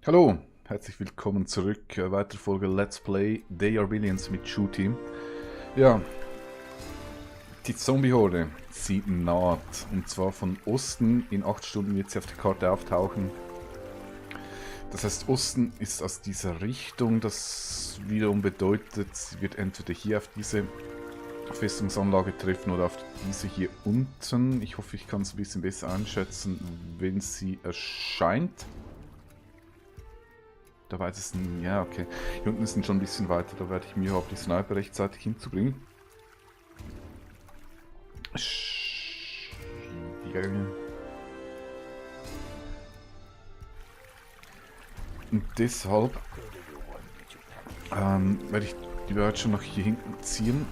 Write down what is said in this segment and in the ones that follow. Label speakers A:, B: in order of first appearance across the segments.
A: Hallo, herzlich willkommen zurück. Weitere Folge Let's Play They Are Billions mit Shoe Team. Ja, die Zombie-Horde, sie naht. Und zwar von Osten. In 8 Stunden wird sie auf der Karte auftauchen. Das heißt, Osten ist aus dieser Richtung. Das wiederum bedeutet, sie wird entweder hier auf diese Festungsanlage treffen oder auf diese hier unten. Ich hoffe, ich kann es ein bisschen besser einschätzen, wenn sie erscheint. Da weiß es nicht. Ja, okay. Hier unten ist schon ein bisschen weiter. Da werde ich Mühe haben, die Sniper rechtzeitig hinzubringen. Ja. Und deshalb werde ich die Bird schon noch hier hinten ziehen.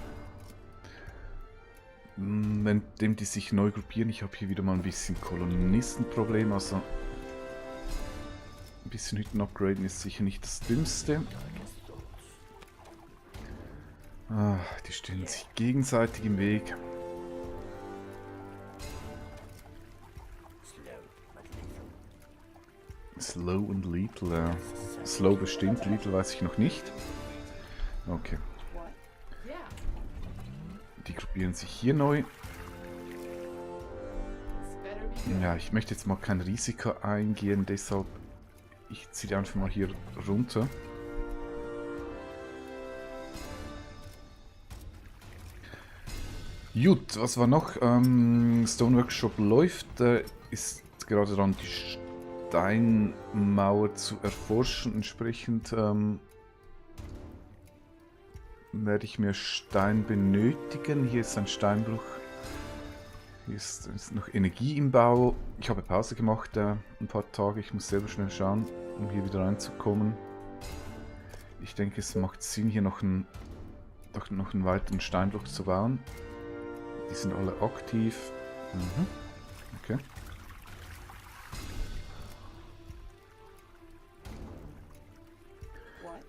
A: Währenddem die sich neu gruppieren. Ich habe hier wieder mal ein bisschen Kolonistenproblem. Also ein bisschen Hütten upgraden ist sicher nicht das Dümmste. Die stehen sich gegenseitig im Weg. Slow und Lethal, ja. Slow bestimmt, Lethal weiß ich noch nicht. Okay. Die gruppieren sich hier neu. Ja, ich möchte jetzt mal kein Risiko eingehen, deshalb ich ziehe die einfach mal hier runter. Gut, was war noch? Stone Workshop läuft, ist gerade dran, die Steinmauer zu erforschen. Entsprechend werde ich mehr Stein benötigen. Hier ist ein Steinbruch. Hier ist noch Energie im Bau. Ich habe Pause gemacht, ein paar Tage. Ich muss selber schnell schauen, um hier wieder reinzukommen. Ich denke, es macht Sinn, hier noch einen weiteren Steinbruch zu bauen. Die sind alle aktiv. Okay.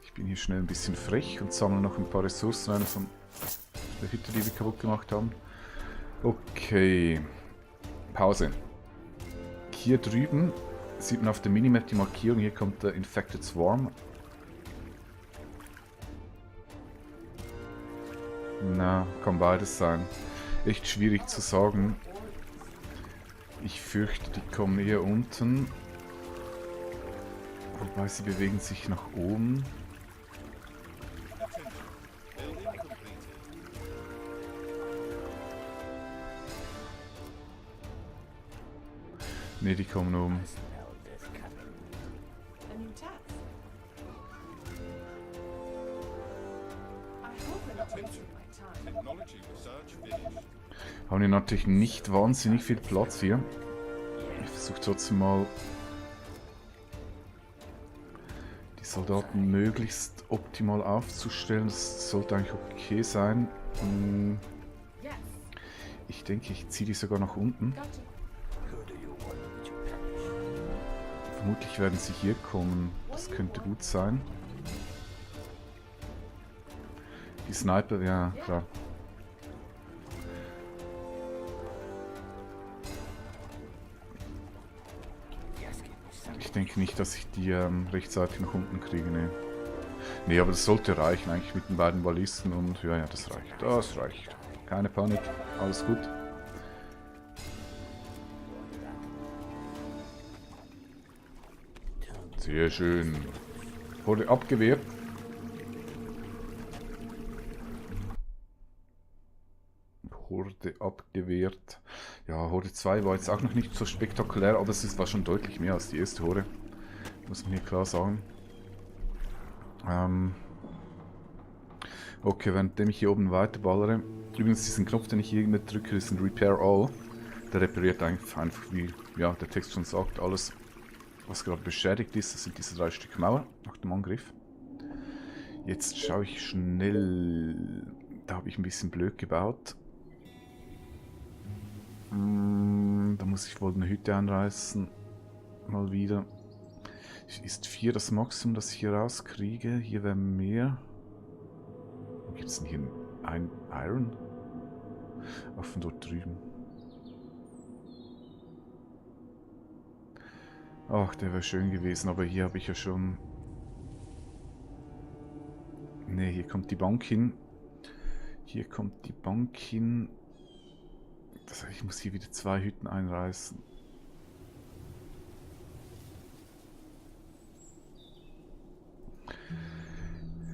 A: Ich bin hier schnell ein bisschen frech und sammle noch ein paar Ressourcen ein von der Hütte, die wir kaputt gemacht haben. Okay. Pause. Hier drüben sieht man auf der Minimap die Markierung. Hier kommt der Infected Swarm. Na, kann beides sein. Echt schwierig zu sagen. Ich fürchte, die kommen eher unten. Wobei sie bewegen sich nach oben. Ne, die kommen oben. Haben hier natürlich nicht wahnsinnig viel Platz hier. Ich versuche trotzdem mal die Soldaten möglichst optimal aufzustellen. Das sollte eigentlich okay sein. Ich denke, ich ziehe die sogar nach unten. Vermutlich werden sie hier kommen. Das könnte gut sein. Die Sniper, ja klar. Ich denke nicht, dass ich die rechtzeitig nach unten kriege, ne. Ne, aber das sollte reichen eigentlich mit den beiden Ballisten und ja, das reicht. Das reicht. Keine Panik, alles gut. Sehr schön. Wurde abgewehrt. Horde abgewehrt. Ja, Horde 2 war jetzt auch noch nicht so spektakulär, aber war schon deutlich mehr als die erste Horde. Muss man hier klar sagen. Okay, währenddem ich hier oben weiterballere. Übrigens, diesen Knopf, den ich hier mit drücke, ist ein Repair All. Der repariert einfach wie ja, der Text schon sagt, alles, was gerade beschädigt ist. Das sind diese 3 Stück Mauer nach dem Angriff. Jetzt schaue ich schnell. Da habe ich ein bisschen blöd gebaut. Da muss ich wohl eine Hütte anreißen. Mal wieder. Ist 4 das Maximum, das ich hier rauskriege? Hier wäre mehr. Wo gibt es denn hier ein Iron? Auch von dort drüben. Ach, der wäre schön gewesen, aber hier habe ich ja schon... Ne, hier kommt die Bank hin. Hier kommt die Bank hin. Das heißt, ich muss hier wieder 2 Hütten einreißen.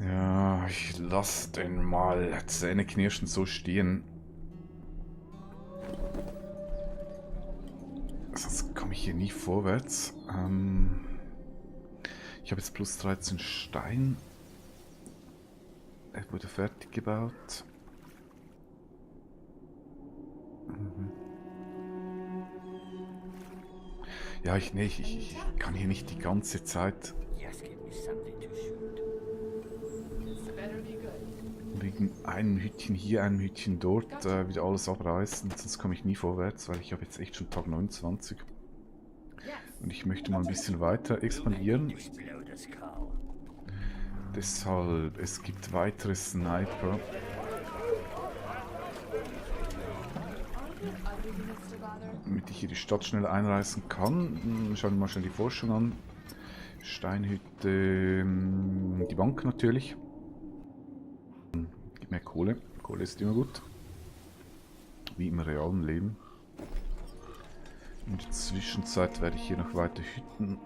A: Ja, ich lasse den mal zähneknirschend so stehen. Sonst komme ich hier nie vorwärts. Ich habe jetzt plus 13 Stein. Er wurde fertig gebaut. Ja, ich kann hier nicht die ganze Zeit wegen einem Hütchen hier, einem Hütchen dort wieder alles abreißen. Sonst komme ich nie vorwärts, weil ich habe jetzt echt schon Tag 29. Und ich möchte mal ein bisschen weiter expandieren. Deshalb, es gibt weitere Sniper. Damit ich hier die Stadt schnell einreißen kann. Schauen wir mal schnell die Forschung an. Steinhütte, die Bank natürlich. Gibt mehr Kohle. Kohle ist immer gut. Wie im realen Leben. In der Zwischenzeit werde ich hier noch weiter Hütten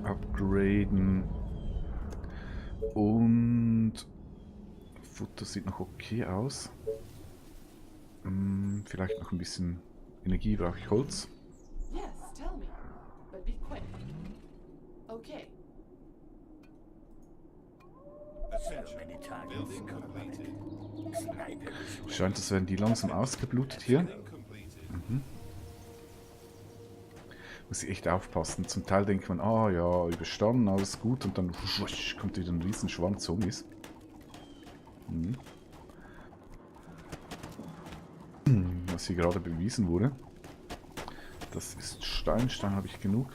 A: upgraden. Und Futter sieht noch okay aus. Vielleicht noch ein bisschen Energie, brauche ich Holz. Scheint, als wären die langsam ausgeblutet hier. Muss ich echt aufpassen. Zum Teil denkt man, ah ja, überstanden, alles gut, und dann kommt wieder ein riesen Schwarm Zombies. Was hier gerade bewiesen wurde. Das ist Stein. Stein habe ich genug.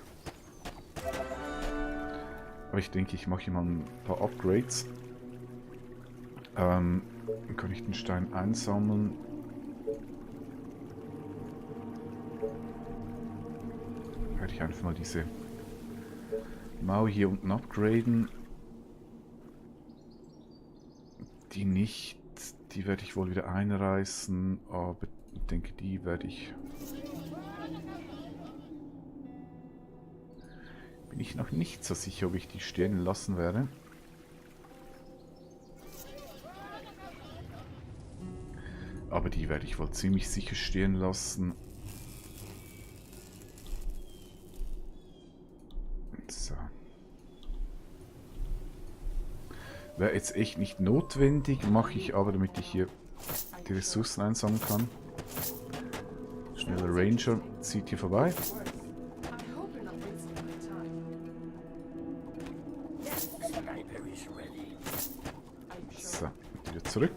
A: Aber ich denke, ich mache hier mal ein paar Upgrades. Dann kann ich den Stein einsammeln. Werde ich einfach mal diese Mauer hier unten upgraden. Die nicht, die werde ich wohl wieder einreißen, aber ich denke, die werde ich... Bin ich noch nicht so sicher, ob ich die stehen lassen werde. Aber die werde ich wohl ziemlich sicher stehen lassen. So. Wäre jetzt echt nicht notwendig, mache ich aber, damit ich hier die Ressourcen einsammeln kann. Schneller Ranger zieht hier vorbei. So, wieder zurück.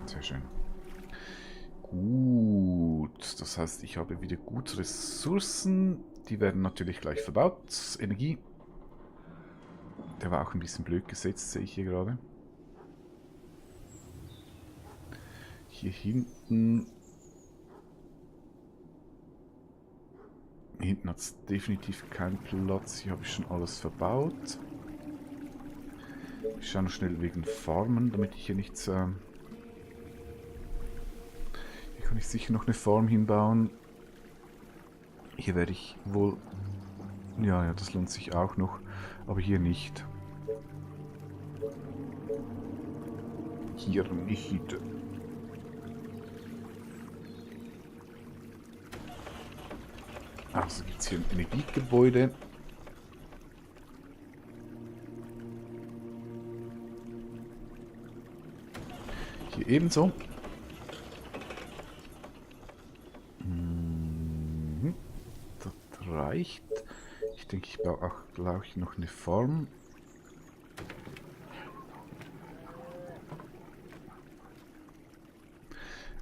A: Sehr schön. Gut, das heißt, ich habe wieder gut Ressourcen. Die werden natürlich gleich verbaut. Energie. Der war auch ein bisschen blöd gesetzt, sehe ich hier gerade. Hier hinten. Hinten hat es definitiv keinen Platz. Hier habe ich schon alles verbaut. Ich schaue noch schnell wegen Farmen, damit ich hier nichts... Hier kann ich sicher noch eine Farm hinbauen. Hier werde ich wohl... Ja, das lohnt sich auch noch. Aber hier nicht. Hier nicht. Also gibt es hier ein Energiegebäude. Hier ebenso. Das reicht. Ich denke, ich brauche auch gleich noch eine Farm.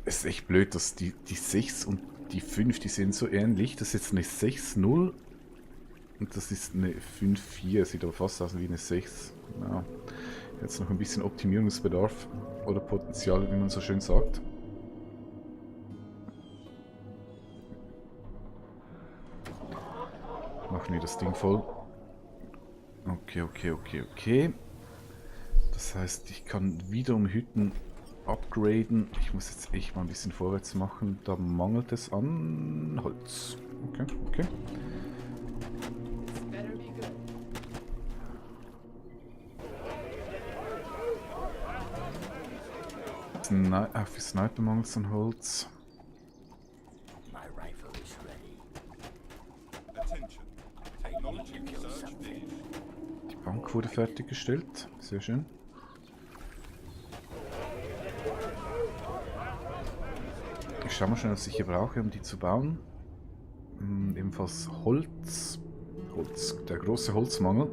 A: Es ist echt blöd, dass die 6 und die 5, die sind so ähnlich. Das ist jetzt eine 6-0 und das ist eine 5-4. Sieht aber fast aus wie eine 6. Ja, jetzt noch ein bisschen Optimierungsbedarf oder Potenzial, wie man so schön sagt. machen wir das Ding voll. Okay, okay, okay, okay. Das heißt, ich kann wiederum Hütten upgraden. Ich muss jetzt echt mal ein bisschen vorwärts machen. Da mangelt es an Holz. Okay, okay. Für Sniper mangelt es an Holz. Die Bank wurde fertiggestellt. Sehr schön. Ich schaue mal schnell, was ich hier brauche, um die zu bauen. Ebenfalls Holz. Der große Holzmangel.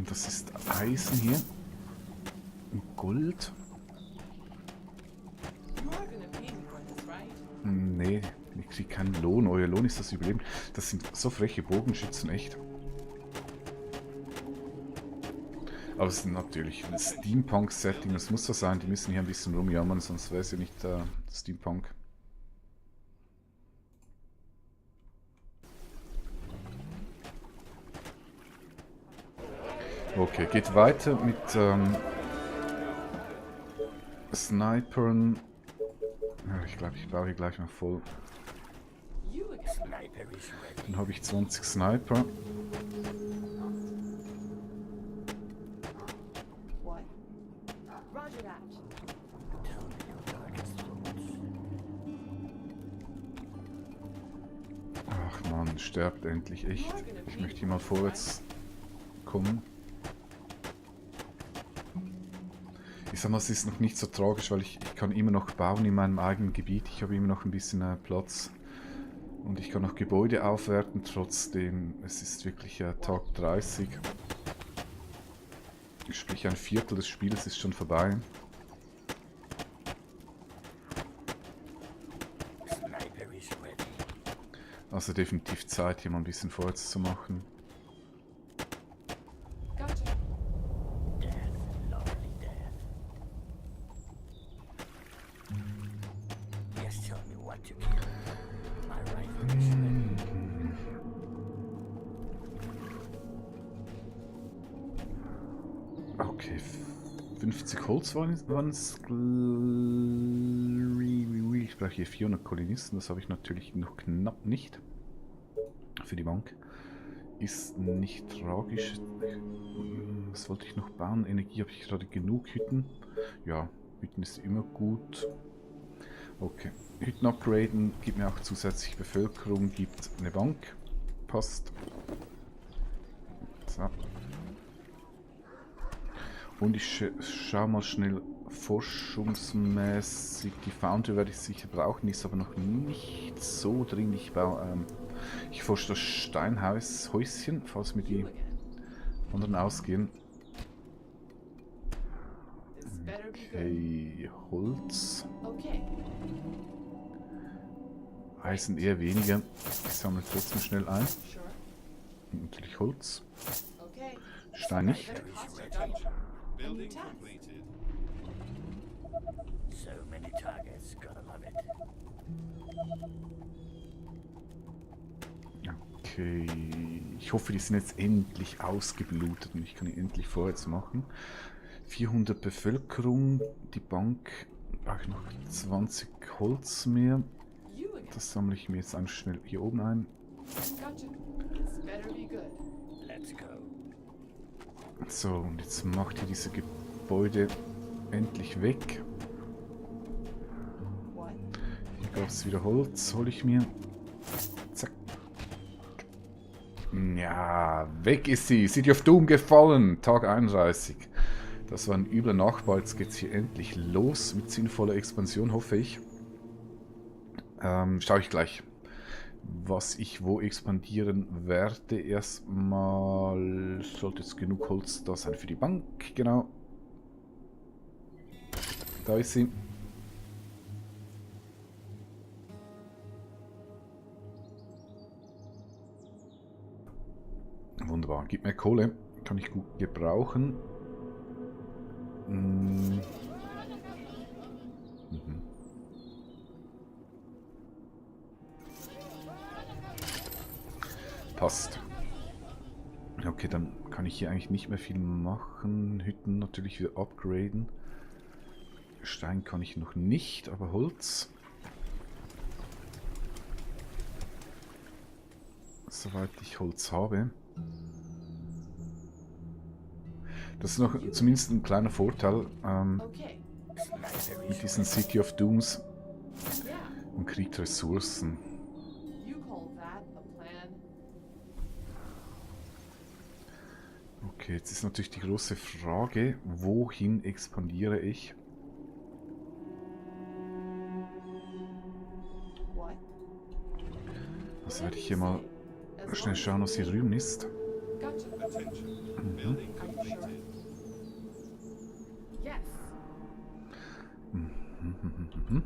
A: Das ist Eisen hier. Und Gold. Nee, ich kriege keinen Lohn. Euer Lohn ist das Überleben. Das sind so freche Bogenschützen, echt. Aber es ist natürlich ein Steampunk-Setting, das muss so sein. Die müssen hier ein bisschen rumjammern, sonst wäre es ja nicht Steampunk. Okay, geht weiter mit Snipern. Ja, ich glaube, ich baue hier gleich mal voll. Dann habe ich 20 Sniper. Ach man, sterbt endlich echt. Ich möchte hier mal vorwärts kommen. Ich sag mal, es ist noch nicht so tragisch, weil ich kann immer noch bauen in meinem eigenen Gebiet. Ich habe immer noch ein bisschen Platz. Und ich kann noch Gebäude aufwerten, trotzdem, es ist wirklich Tag 30. Sprich, ein Viertel des Spiels ist schon vorbei. Also definitiv Zeit, hier mal ein bisschen vorwärts zu machen. Okay, 50 Holz waren es. Ich brauche hier 400 Kolonisten, das habe ich natürlich noch knapp nicht. Für die Bank. Ist nicht tragisch. Was wollte ich noch bauen? Energie habe ich gerade genug. Hütten. Ja, Hütten ist immer gut. Okay. Hütten upgraden, gibt mir auch zusätzlich Bevölkerung, gibt eine Bank. Passt. So. Und ich schaue mal schnell forschungsmäßig. Die Foundry werde ich sicher brauchen, ist aber noch nicht so dringlich. Ich forsche das Steinhäuschen, falls mir die anderen ausgehen. Okay, Holz. Eisen eher weniger. Ich sammle trotzdem schnell ein. Und natürlich Holz. Stein nicht. Okay, ich hoffe, die sind jetzt endlich ausgeblutet und ich kann die endlich vorwärts machen. 400 Bevölkerung, die Bank, brauche ich noch 20 Holz mehr. Das sammle ich mir jetzt einfach schnell hier oben ein. So, und jetzt macht ihr diese Gebäude endlich weg. Hier gab es wieder Holz, hole ich mir. Zack. Ja, weg ist sie. City of Doom gefallen. Tag 31. Das war ein übler Nachbar. Jetzt geht es hier endlich los mit sinnvoller Expansion, hoffe ich. Schaue ich gleich, was ich wo expandieren werde. Erstmal sollte jetzt genug Holz da sein für die Bank. Genau. Da ist sie. Wunderbar. Gib mir Kohle. Kann ich gut gebrauchen. Passt. Okay, dann kann ich hier eigentlich nicht mehr viel machen. Hütten natürlich wieder upgraden. Stein kann ich noch nicht, aber Holz. Soweit ich Holz habe. Das ist noch zumindest ein kleiner Vorteil mit diesen City of Dooms. Man kriegt Ressourcen. Okay, jetzt ist natürlich die große Frage, wohin expandiere ich? Also werde ich hier mal schnell schauen, was hier drüben ist. Mhm. Mhm.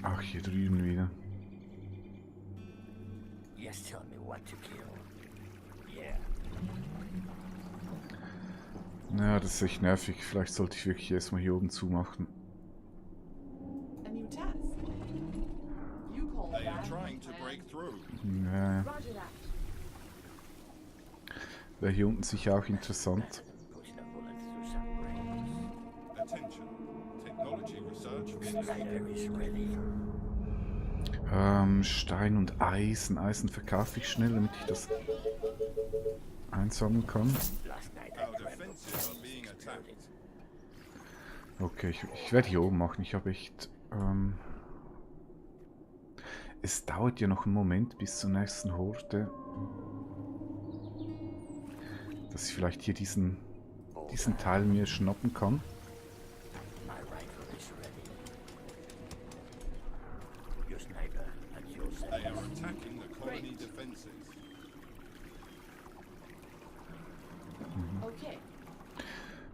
A: Ach, hier drüben wieder. Ja, das ist echt nervig. Vielleicht sollte ich wirklich erstmal hier oben zumachen. Ja. Wäre hier unten sicher auch interessant. Stein und Eisen. Eisen verkaufe ich schnell, damit ich das einsammeln kann. Okay, ich werde hier oben machen. Ich habe echt... es dauert ja noch einen Moment bis zur nächsten Horde. Dass ich vielleicht hier diesen Teil mir schnappen kann.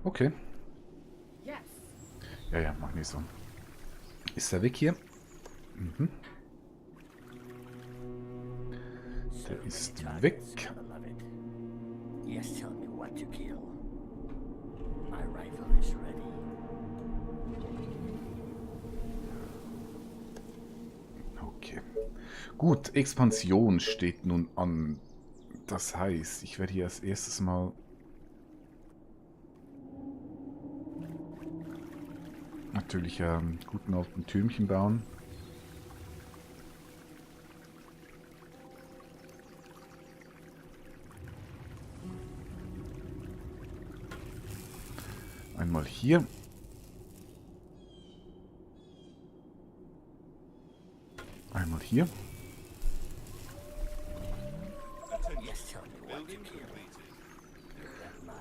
A: Okay. Ja, mach nicht so. Ist er weg hier? Mhm. Der ist weg. Okay. Gut, Expansion steht nun an. Das heißt, ich werde hier als erstes mal natürlich guten alten Türmchen bauen. Einmal hier. Einmal hier.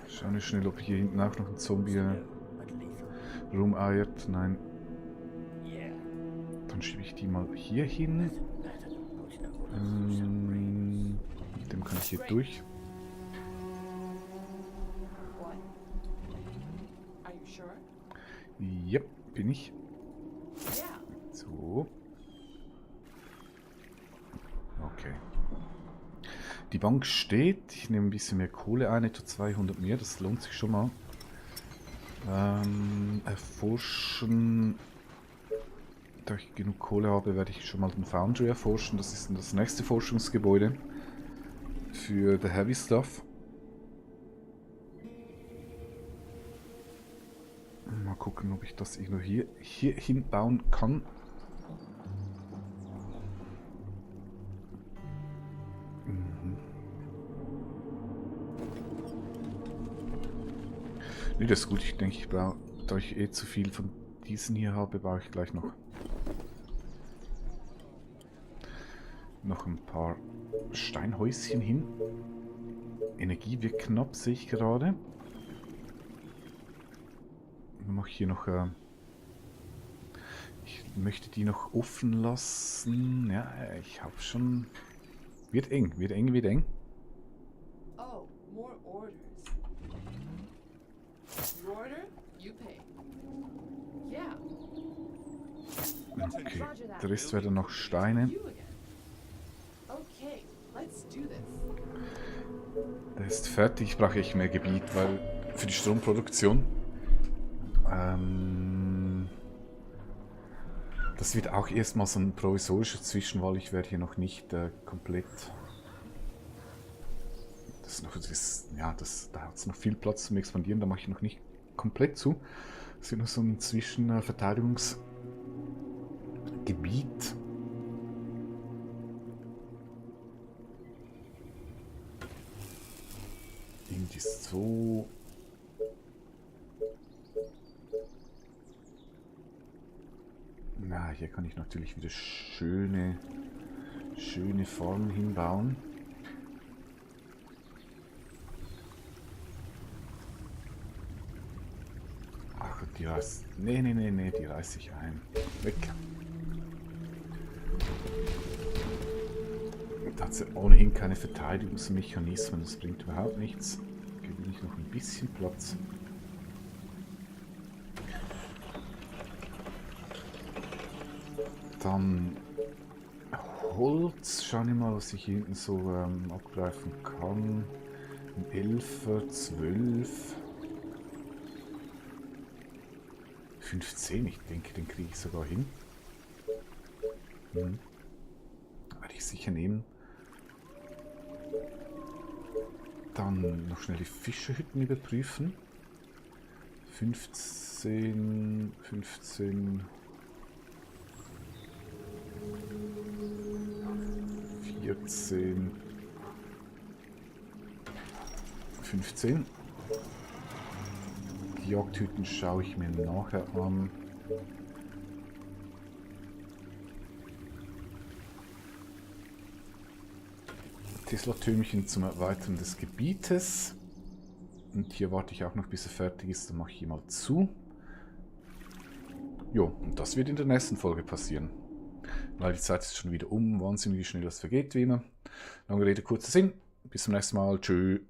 A: Schauen wir schnell, ob hier hinten auch noch ein Zombie rumeiert. Nein. Dann schiebe ich die mal hier hin. Mit dem kann ich hier durch. Ja, bin ich. So. Okay. Die Bank steht. Ich nehme ein bisschen mehr Kohle ein, etwa 200 mehr. Das lohnt sich schon mal. Erforschen. Da ich genug Kohle habe, werde ich schon mal den Foundry erforschen. Das ist dann das nächste Forschungsgebäude für The Heavy Stuff. Mal gucken, ob ich das irgendwo hier hinbauen kann. Nee, das ist gut. Ich denke, ich baue, da ich eh zu viel von diesen hier habe, baue ich gleich noch ein paar Steinhäuschen hin. Energie wird knapp, sehe ich gerade. Dann mache ich hier noch... ich möchte die noch offen lassen. Ja, ich habe schon... Wird eng, wird eng, wird eng.
B: Oh, more orders. You order, you pay. Yeah.
A: Okay, der Rest werden noch Steine.
B: Okay, let's do this.
A: Der ist fertig. Ich brauche echt mehr Gebiet, weil für die Stromproduktion. Das wird auch erstmal so ein provisorischer Zwischenwahl. Ich werde hier noch nicht komplett... da hat es noch viel Platz zum Expandieren, da mache ich noch nicht komplett zu. Das wird noch so ein Zwischenverteidigungsgebiet. Irgendwie so... Na, hier kann ich natürlich wieder schöne Formen hinbauen. Ach, die reißt... Nee, die reiße ich ein. Weg. Da hat sie ohnehin keine Verteidigungsmechanismen, das bringt überhaupt nichts. Gewinne ich noch ein bisschen Platz. Dann Holz. Schauen wir mal, was ich hier hinten so abgreifen kann. Ein 11er, 12. 15, ich denke, den kriege ich sogar hin. Werde ich sicher nehmen. Dann noch schnell die Fischerhütten überprüfen. 15, 14, 15. Die Jagdhütten schaue ich mir nachher an. Tesla-Türmchen zum Erweitern des Gebietes. Und hier warte ich auch noch, bis er fertig ist. Dann mache ich hier mal zu. Jo, und das wird in der nächsten Folge passieren. Weil die Zeit ist schon wieder um. Wahnsinnig, wie schnell das vergeht, wie immer. Lange Rede, kurzer Sinn. Bis zum nächsten Mal. Tschüss.